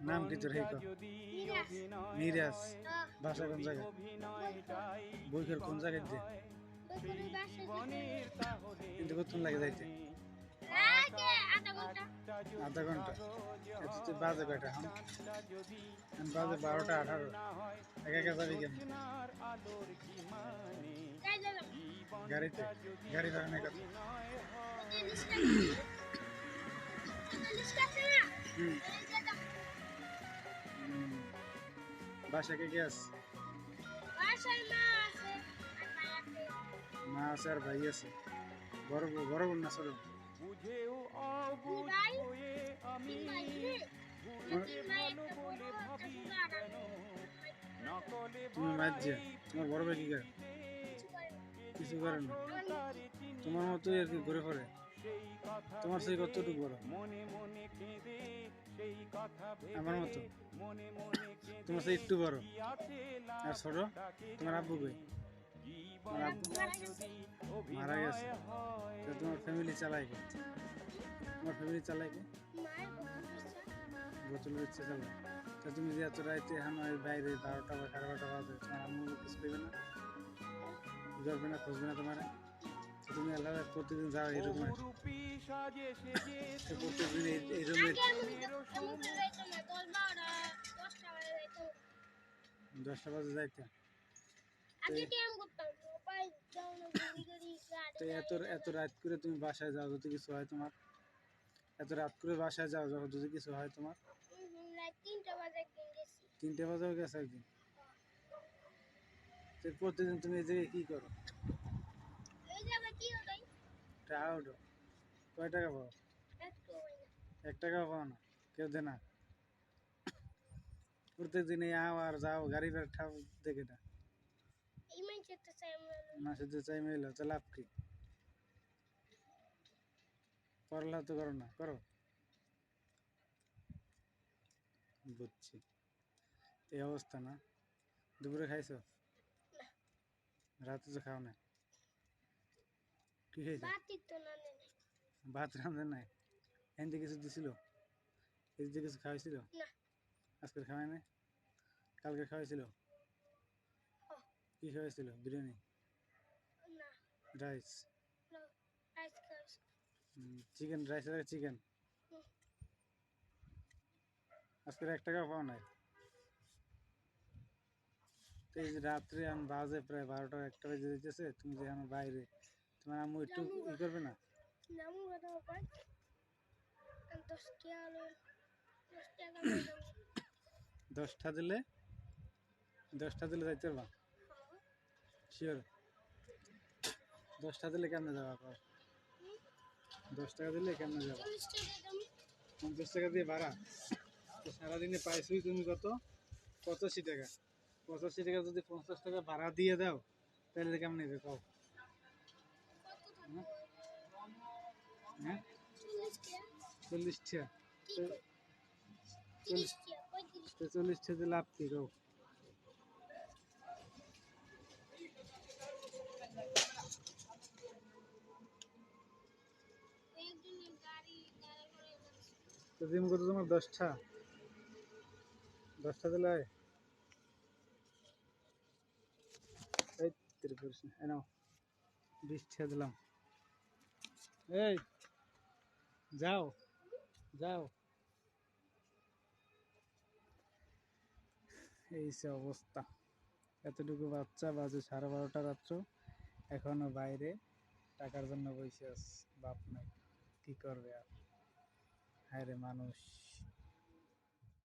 নাম কি তোর হেক? মিরাজ। বাসা কোন জায়গায়? বইখের কোন জায়গায় যে? কিন্তু কতক্ষণ লাগে যাইতে? আধা ঘন্টা। এত তুই বাজে কয়টা এখন? বাজে 12টা 18। একা একা যাবি কেমন? গাড়িতে? গাড়ি ভাড়া নেই কত? বাসা কে কে আছে? মা আছে আর ভাই আছে। বড় বোন না ছোট? তুমি মাঝে তোমার বড় ভাই কি করে? কিছু করে না। তোমার মতোই আর কি ঘুরে ফেরে। তোমার সেই কতটুকু বড়? আমার মতো। তোমার সেই একটু বড় আর ছোট। তোমার আব্বু কই? মারা গেছে। তোমার ফ্যামিলি চালায় কে? তোমার ফ্যামিলি চালায় কে? বোতল বেচছে চালায়। তা তুমি যে এত রাইতে এখন ওই বাইরে 12টা বা 12:30 বাজে, তোমার আম্মু কিছু করবে না? করবে না, খুঁজবে না তোমার? তুমি আল্লাহ প্রতিদিন যাও এরকম? প্রতিদিন এইরকম 10টা বাজে যাইতে? তো এত রাত করে তুমি বাসায় যাও যদি কিছু হয় তোমার? এত রাত করে বাসায় যাও যখন যদি কিছু হয় তোমার? 3টা বাজে গেছে একদিন। প্রতিদিন তুমি এই জায়গায় কি করো? টাকা ওঠো? কয় টাকা পাও? 1 টাকাও পাও না? কেউ দে না? প্রত্যেকদিন আও আর যাও, গাড়ি ভাড়া ঠাও দেখে না? মাসে তো চাই মেলো, তো লাভ কি? পড়ালেখা তো করো না? করো? বুঝছি। এই অবস্থা না? দুপুরে খাইছো? রাতে তো খাও না? কি খাইছো? ভাত রাঁধে নাই? এনতে কিছু দিছিল? এদিকে কিছু খাওয়াইছিল? আজকে খাওয়াই নাই? কালকে খাওয়াইছিল? কি খাওয়াইছিল? বিরিয়ানি? রাইস? চিকেন? রাইস আর চিকেন? আজকে 1 টাকাও পাও নাই? তো এই যে রাত্রে আমি বাজে প্রায় 12টা 1টা বেজে দিতেছে, তুমি যে আমার বাইরে, তোমার আম্মু একটু ই করবে না? 10টা দিলে 10টা দিলে যাইতে পারবা? শিওর? 10টা দিলে কেমনে যাবা? 10 টাকা দিলে কেমনে যাবা? 50 টাকা দিয়ে ভাড়া? তো সারাদিনে পাইছই তুমি কত? 85 টাকা। 85 টাকা যদি 50 টাকা ভাড়া দিয়ে দাও তাহলে কেমন নেবে কও? হ্যাঁ? 40 টাকা? 40 টাকা লাভ কি কও? তো দিন কত তোমার? 10টা? 10টা দিলে হয়? এই তেরে করিস না। এই নাও 20 টাকা দিলাম। এই যাও যাও। এই সে অবস্থা। এতটুকু বাচ্চা, বাজে 12:30 রাত্র, এখনো বাইরে টাকার জন্য বসে আছে। বাপ নাই, কি করবে আর? হায় রে মানুষ।